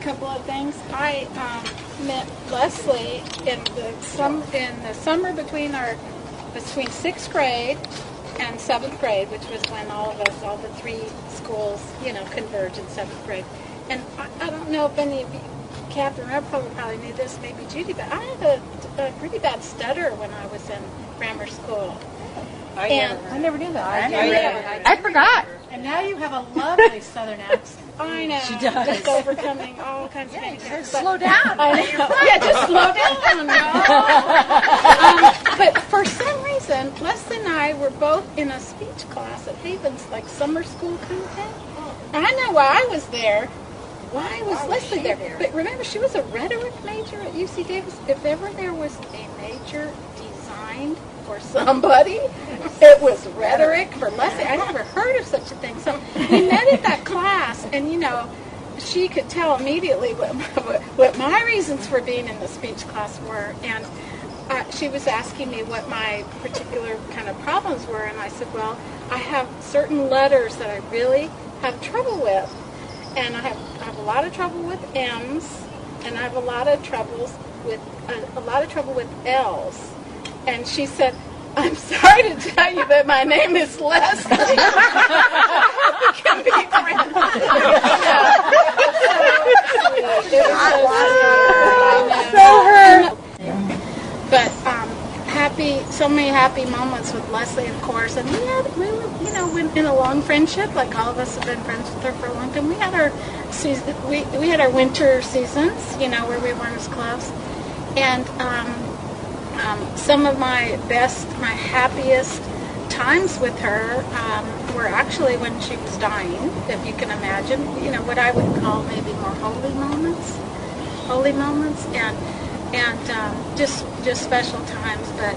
couple of things. I met Leslie in the summer between 6th grade and 7th grade, which was when all the three schools, converged in 7th grade. And I don't know if any of you, Catherine, I probably knew this, maybe Judy, but I had a pretty bad stutter when I was in grammar school. I never knew that. I forgot. And now you have a lovely Southern accent. I know. She does. Just overcoming all kinds of things. Slow down. I know. Yeah, just slow down. But for some reason, Leslie and I were both in a speech class at Havens, like summer school kind of thing. And I know why I was there. Why was Leslie there? But remember, she was a rhetoric major at UC Davis. If ever there was a major designed for somebody, it was rhetoric for Leslie. I never heard of such a thing. So we met at that class, and she could tell immediately what my reasons for being in the speech class were, and she was asking me what my particular kind of problems were, and I said, well, I have certain letters that I really have trouble with, and I have a lot of trouble with M's, and I have a lot of trouble with L's. And she said, I'm sorry to tell you that my name is Leslie. We can be friends. So hurt. But so many happy moments with Leslie, of course. And we were in a long friendship. Like all of us have been friends with her for a long time. We had our season. We had our winter seasons, where we weren't as close. And some of my happiest times with her were actually when she was dying, if you can imagine. What I would call maybe more holy moments, and just special times. But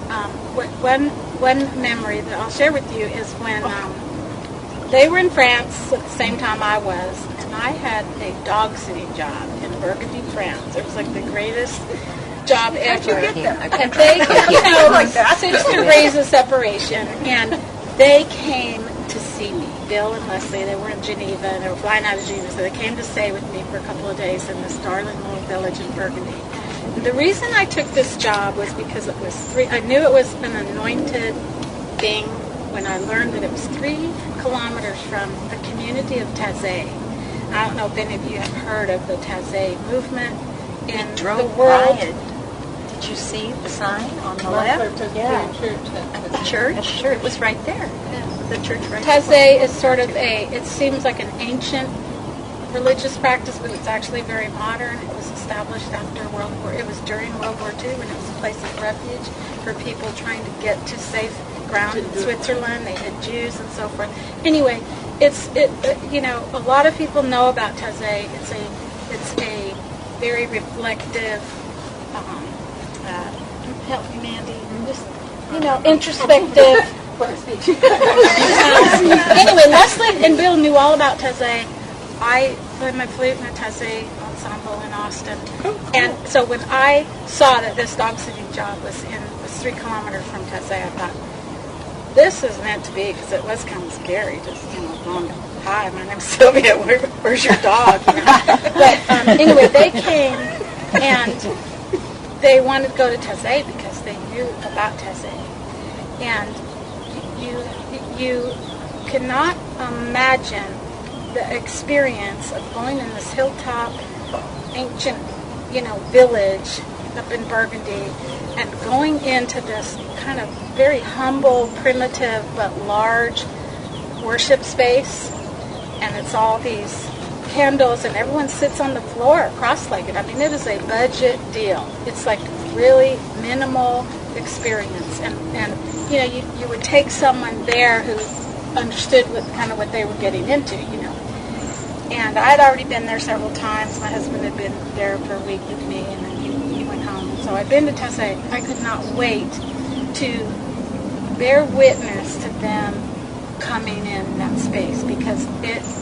one memory that I'll share with you is when they were in France at the same time I was, and I had a dog sitting job in Burgundy, France. It was like the greatest job ever. How'd you get that? And they, like that. 6 degrees of separation, and they came to see me. Bill and Leslie, they were in Geneva, and they were flying out of Geneva, so they came to stay with me for a couple of days in this darling little village in Burgundy. And the reason I took this job was because I knew it was an anointed thing when I learned that it was 3 kilometers from the community of Taizé. I don't know if any of you have heard of the Taizé movement in the world. Did you see the sign on the left? Yeah. The church? Sure, it was right there. Yeah. The church right Taizé there. is sort of it seems like an ancient religious practice, but it's actually very modern. It was established after it was during World War II, and it was a place of refuge for people trying to get to safe ground in Switzerland. They had Jews and so forth. Anyway, a lot of people know about Taizé. It's a very reflective, help me, Mandy, just, introspective. Anyway, Leslie and Bill knew all about Taizé. I played my flute in a Taizé ensemble in Austin. Oh, cool. And so when I saw that this dog sitting job was 3 kilometers from Taizé, I thought, this is meant to be, because it was kind of scary, just, going, hi, my name's Sylvia, where's your dog? But anyway, they came, and they wanted to go to Taizé because they knew about Taizé. And you cannot imagine the experience of going in this hilltop, ancient, village up in Burgundy, and going into this kind of very humble, primitive, but large worship space. And it's all these candles, and everyone sits on the floor cross-legged. I mean, it is a budget deal. It's like really minimal experience. And you would take someone there who understood what they were getting into, And I had already been there several times. My husband had been there for a week with me, and then he went home. So I'd been to Taizé. I could not wait to bear witness to them coming in that space, because it's,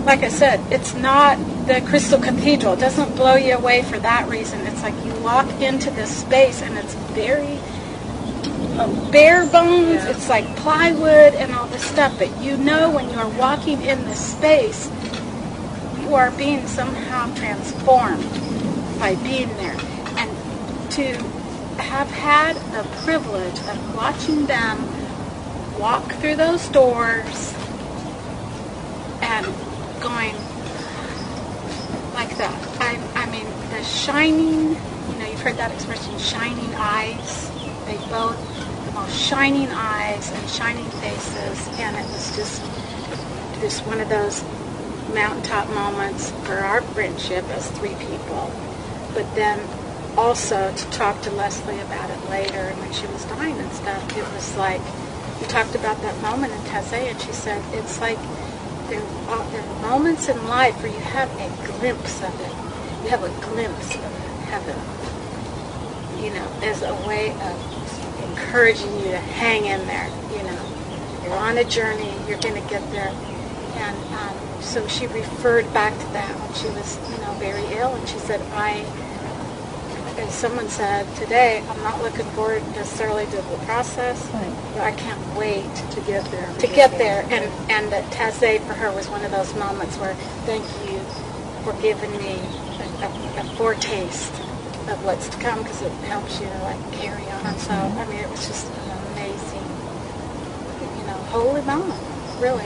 like I said, it's not the Crystal Cathedral. It doesn't blow you away for that reason. It's like you walk into this space, and it's very bare bones. Yeah. It's like plywood and all this stuff. But when you're walking in this space, who are being somehow transformed by being there. And to have had the privilege of watching them walk through those doors and going like that. I mean, the shining, you've heard that expression, shining eyes. They both, the most shining eyes and shining faces, and it was just one of those mountaintop moments for our friendship as three people. But then also to talk to Leslie about it later, and when she was dying and stuff, it was like, we talked about that moment in Taizé, and she said, it's like there are moments in life where you have a glimpse of it. You have a glimpse of heaven, as a way of encouraging you to hang in there, You're on a journey, you're going to get there. And so she referred back to that when she was, very ill, and she said, as someone said today, I'm not looking forward necessarily to the process, but I can't wait to get there. And that Taizé for her was one of those moments where, thank you for giving me a foretaste of what's to come, because it helps you to carry on. So I mean, it was just an amazing, holy moment, really.